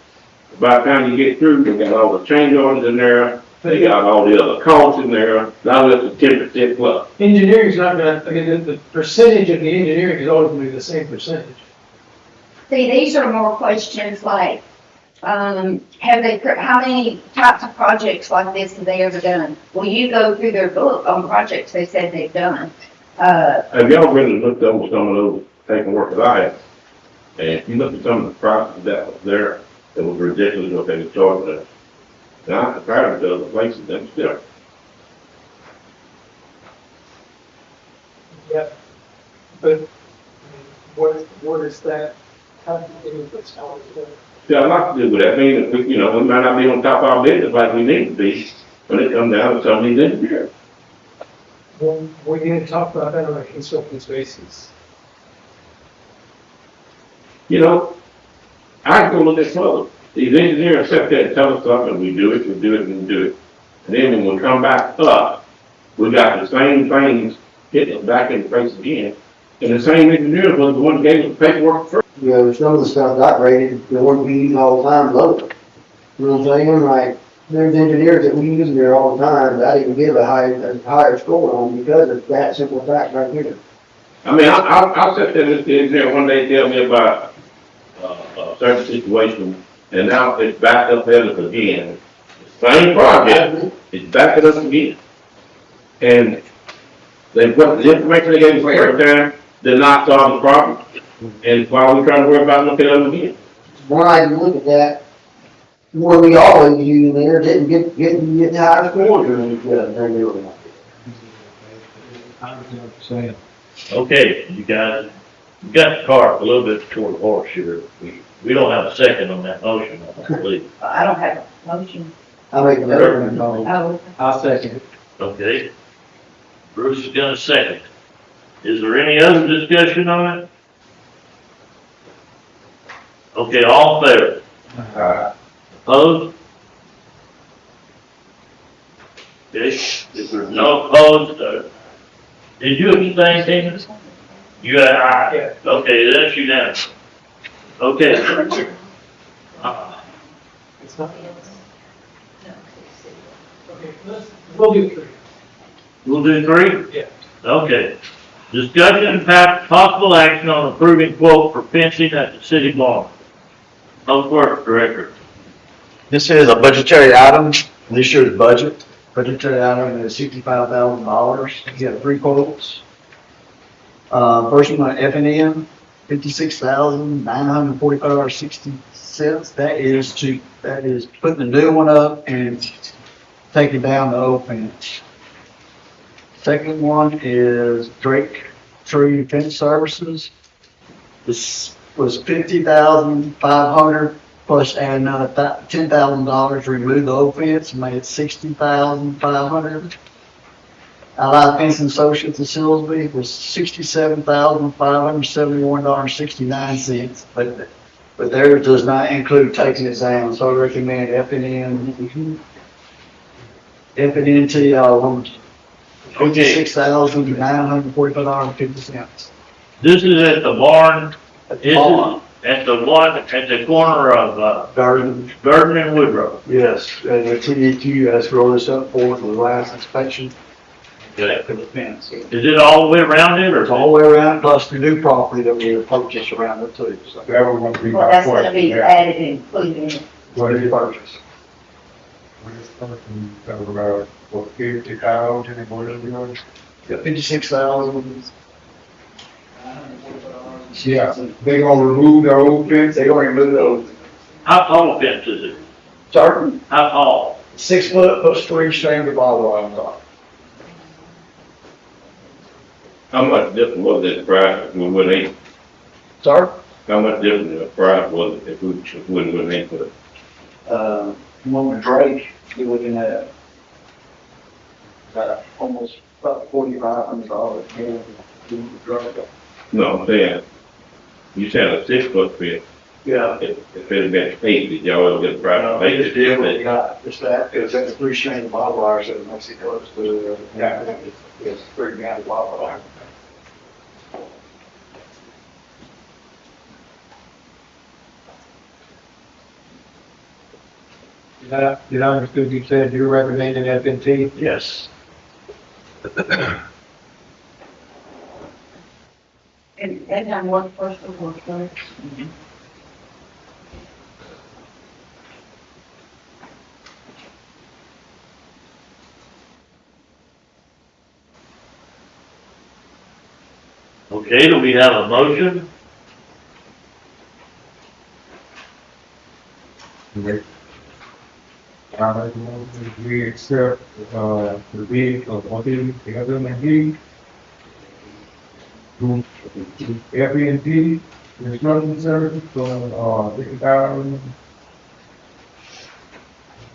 By the time you get through, they got all the change orders in there, they got all the other costs in there, now it's a 10% plus. Engineering's not gonna, I mean, the percentage of the engineering is always gonna be the same percentage. See, these are more questions like, have they, how many types of projects like this have they ever done? Will you go through their book on projects they said they've done? Have y'all really looked over some of those paperwork that I have? And if you look at some of the prices that was there, it was ridiculous what they were charging us. Now, compared to other places, that's still. Yeah. But, what is that? How do you put salary together? Yeah, a lot to do with that. I mean, we might not be on top of our business like we need to be when it comes down to some of these engineers. Well, we didn't talk about that on a consultant's basis. You know, I go look at further. These engineers sit there and tell us something, we do it. And then when we come back up, we got the same things hitting us back in the face again. And the same engineers was the one that gave us the paperwork first. You know, some of the stuff got rated, the one we use all the time, low. You know what I'm saying? Like, there's engineers that we use there all the time that I didn't give a higher score on because of that simple fact right here. I mean, I sat there and the engineer one day tell me about a certain situation, and now it's back up at us again. The same project, it's back at us again. And they put the information they gave us the first time did not solve the problem. And while we're trying to worry about looking at them again. When I look at that, where we always use there, didn't get higher scores than they were. Okay, you guys, you got the cart a little bit toward the horse here. We don't have a second on that motion, I don't believe. I don't have a motion. I make a motion. Oh, I'll second it. Okay. Bruce is gonna second. Is there any other discussion on it? Okay, all in favor? Opposed? Okay, if there's no opposed, did you abstain, Tina? You had aye? Yeah. Okay, that's unanimous. Okay. It's not. Okay, we'll do 3. We'll do 3? Yeah. Okay. Discussion and possible action on approving quote for fencing at the city barn. Public Works Director. This is a budgetary item, this year's budget. Budgetary item is $65,000. You have 3 quotes. First one, F&M, $56,945.60. That is putting the new one up and taking down the old fence. Second one is Drake Tree Fence Services. This was $50,500 plus add another $10,000 to remove the old fence, made it $60,500. Allied Fence and Associates in Silsbee was $67,571.69, but theirs does not include taking it down, so I recommend FNT, $56,945.50. This is at the barn. Is it at the one, at the corner of, Garden, Burton and Woodrow? yes, and the TDQ has rolled this up for the last inspection Okay. for the fence. Is it all the way around it, or? It's all the way around, plus the new property that we purchased around it too. So well, that's gonna be added and included in it. what did you purchase? Yeah, 56,000. Yeah, they gonna remove the old fence? They gonna remove those. How tall a fence is it? Certain, How tall? 6 foot, puts 3 strands of barbed wire on top. How much different was that price if we went 8? Sir? How much different the price was it if we went 8 foot? One with Drake, you're looking at almost about $4,500. No, I'm saying, you said a 6-foot fence. Yeah. If it had been 8, did y'all ever get a private They just did what we fence? got, it's that, it's that 3 string of barbed wire, so it makes it close to, it's 3 gun barbed wire. Did I understood you said you're representing FNT? Yes. And I'm one person who works on it. Okay, do we have a motion? I make a motion that we accept, the bid of FNT to FNT construction service for,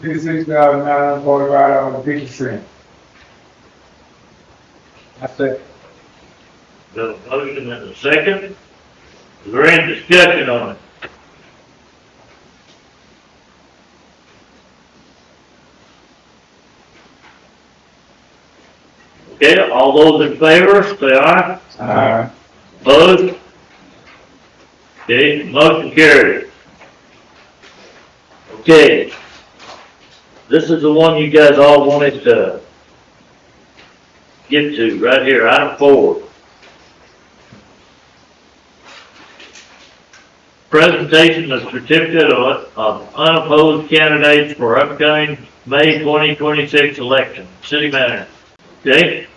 $56,945.50. I said, Got a motion and a second. Is there any discussion on it? Okay, all those in favor, say aye. Opposed? Okay, motion carried. Okay. This is the one you guys all wanted to get to, right here, item 4. Presentation of certificate of unopposed candidates for upcoming May 2026 election, city manager. Okay?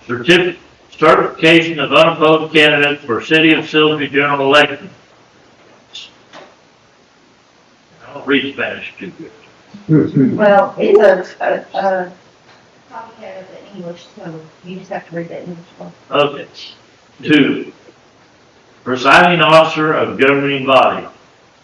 Certification of unopposed candidates for city of Silsbee general election. I don't read Spanish too good. Well, it's a copycat of the English, so you just have to read the English one. Okay. 2, presiding officer of governing body.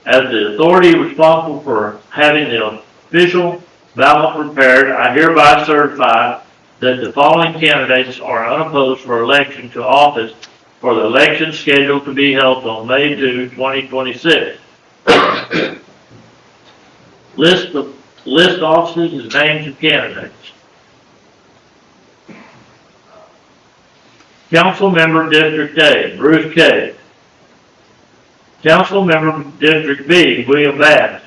As the authority responsible for having the official ballot prepared, I hereby certify that the following candidates are unopposed for election to office for the election scheduled to be held on May 2, 2026. List officers and names of candidates. Council Member District A, Bruce K. Council Member District B, William Bass.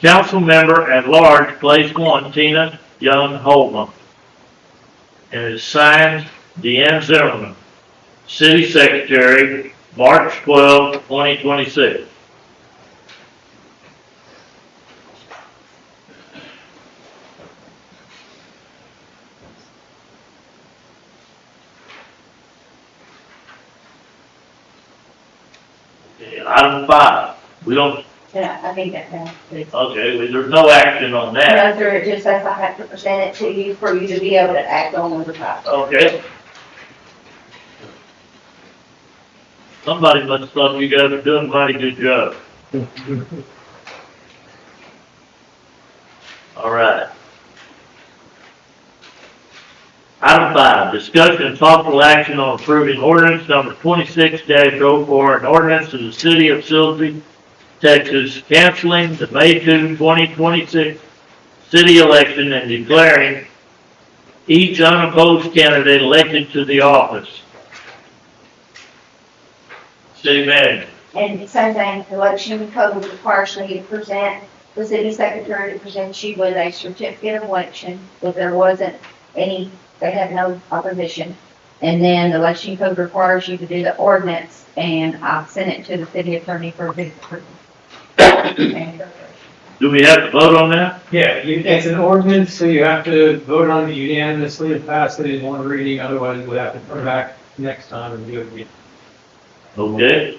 Council Member at Large, Place 1, Tina Young Holman. And it's signed Deanne Zimmerman, City Secretary, March 12, 2026. Okay, item 5, we don't, Yeah, I think that now, please. okay, there's no action on that. No, sir, it just says I have to present it to you for you to be able to act on the top. Okay. Somebody must have thought you guys are doing a mighty good job. All right. Item 5, discussion and possible action on approving ordinance number 26-04, an ordinance to the city of Silsbee, Texas, canceling the May 2, 2026 city election and declaring each unopposed candidate elected to the office. City manager. And the same thing, election code requires me to present, the city secretary to present you with a certificate of election, if there wasn't any, they had no opposition. And then the election code requires you to do the ordinance, and I sent it to the city attorney for his approval. Do we have to vote on that? Yeah, it's an ordinance, so you have to vote on it unanimously and pass it in one reading, otherwise we'll have to come back next time and do it again. Okay.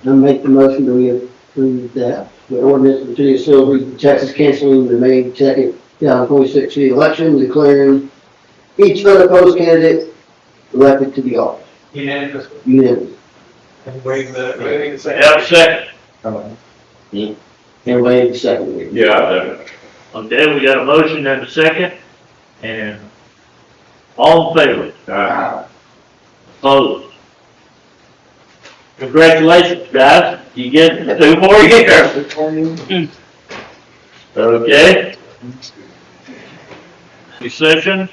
I'll make the motion that we approve that. The ordinance of the city of Silsbee, Texas, canceling the May 2nd, 2026 city election, declaring each unopposed candidate elected to the office. Unanimously. Unanimous. And waive the Have a second. Anybody second? Yeah, Okay, we got a motion and a second, and all in favor? Opposed? Congratulations, guys, you get 2 more years. Okay? Session.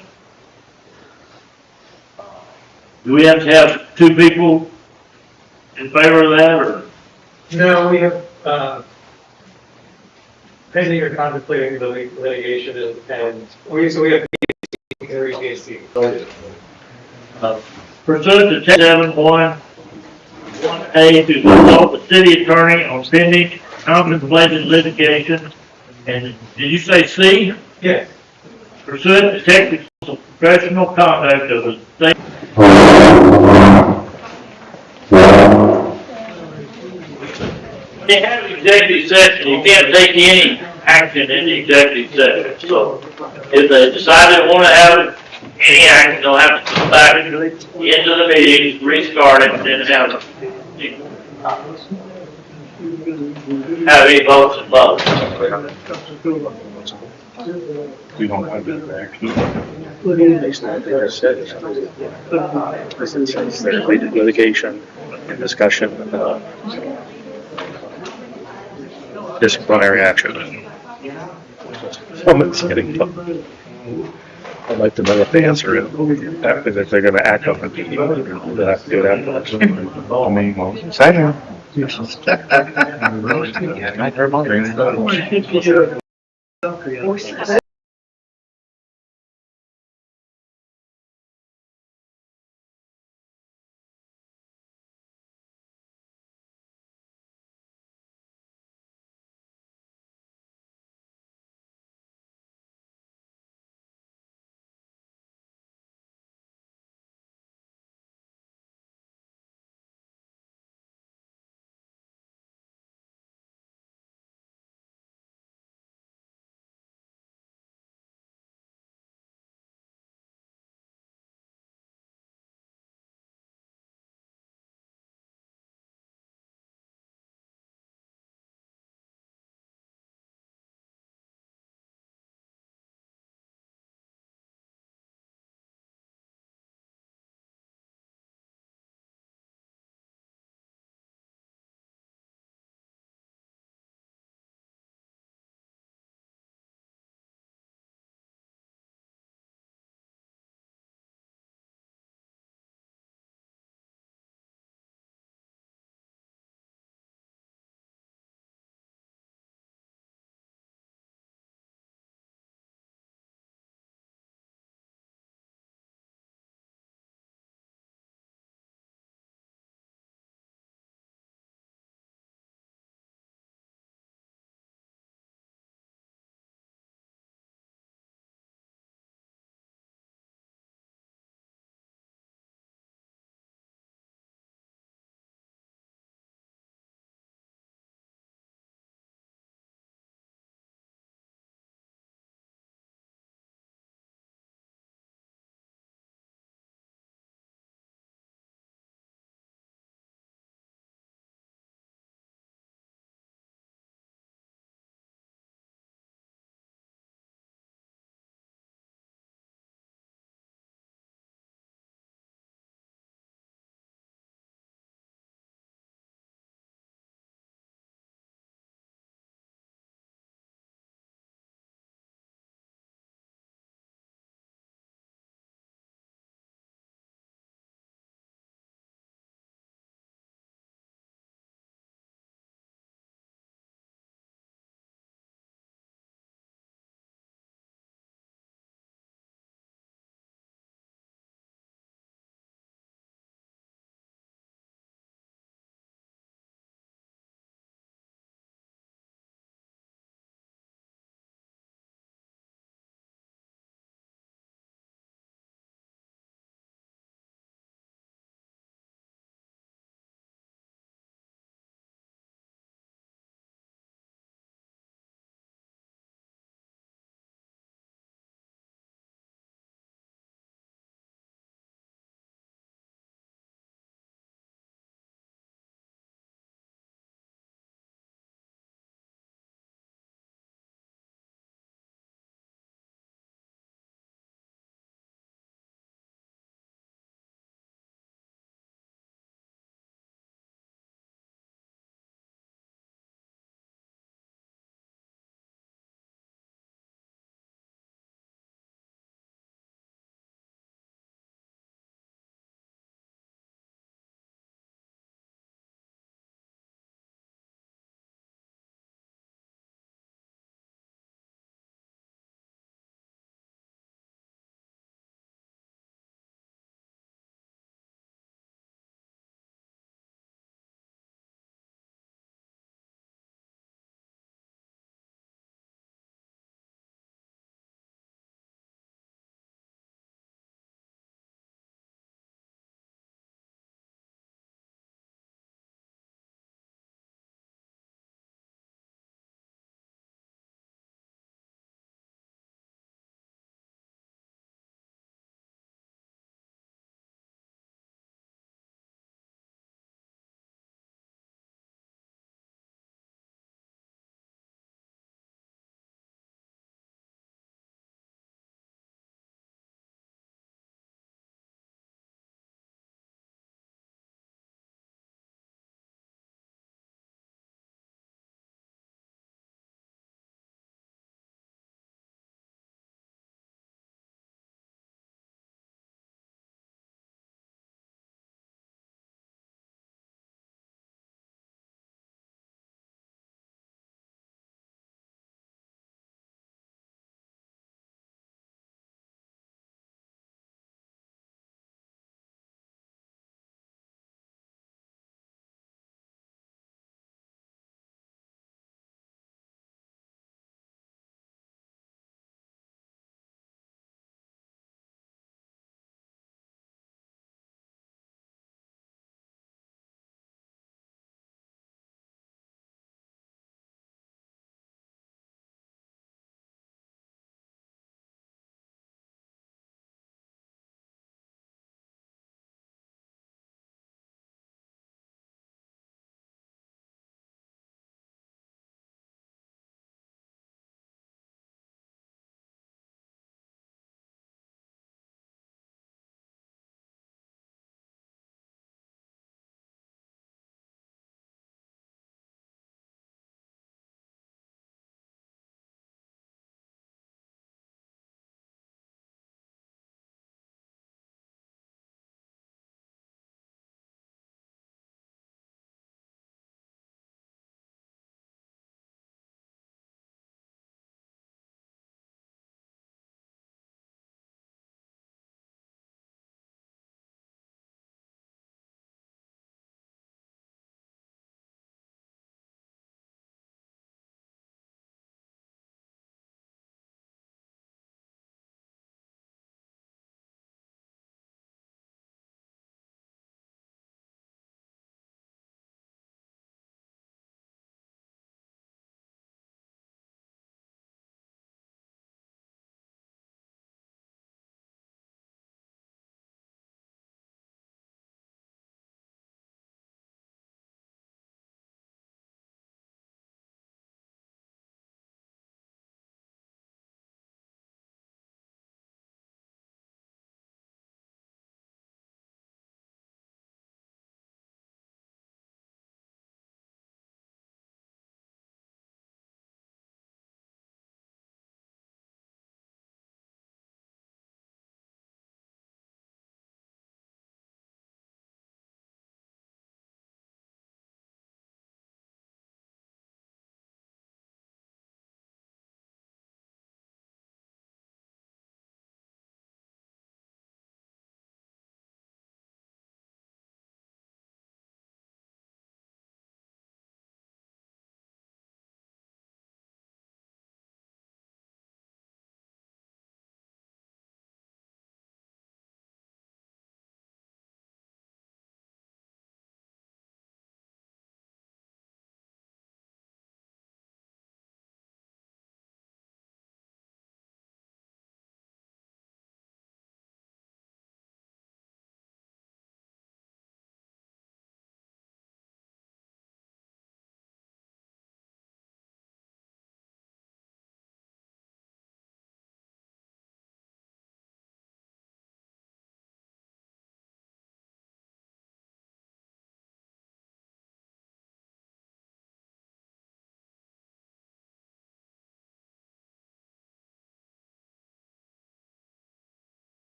Do we have to have 2 people in favor of that, or? No, we have, pending or contemplating the litigation and we have Harry Casey. Pursuant to 1071(1)(a) to consult the city attorney on pending contemplated litigation. And did you say C? Yes. Pursuant to technical professional conduct of the state. They have executive session, you can't take any action in the executive session, so if they decide they wanna have any action, they'll have to come back into the meeting, restart it, and then have any votes and votes. We don't have that action. They did litigation and discussion, disciplinary action. Someone's getting tough. I'd like to know if the answer is, if they're gonna act on it, they'll have to do it afterwards. I mean, well, say now.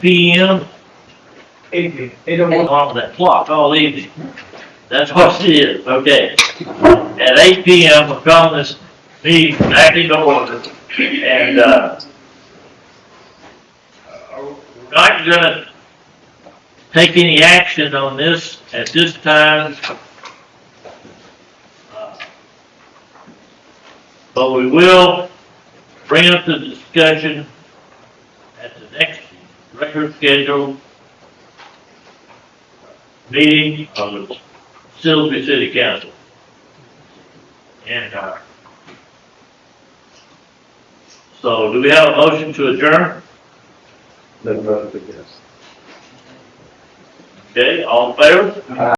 PM, It don't want. on that clock all evening. That's what it is, okay. At 8 PM, we'll call this meeting back into order. And, we're not gonna take any action on this at this time. But we will bring up the discussion at the next regular scheduled meeting of the Silsbee City Council. And, so do we have a motion to adjourn? Then vote yes. Okay, all in favor?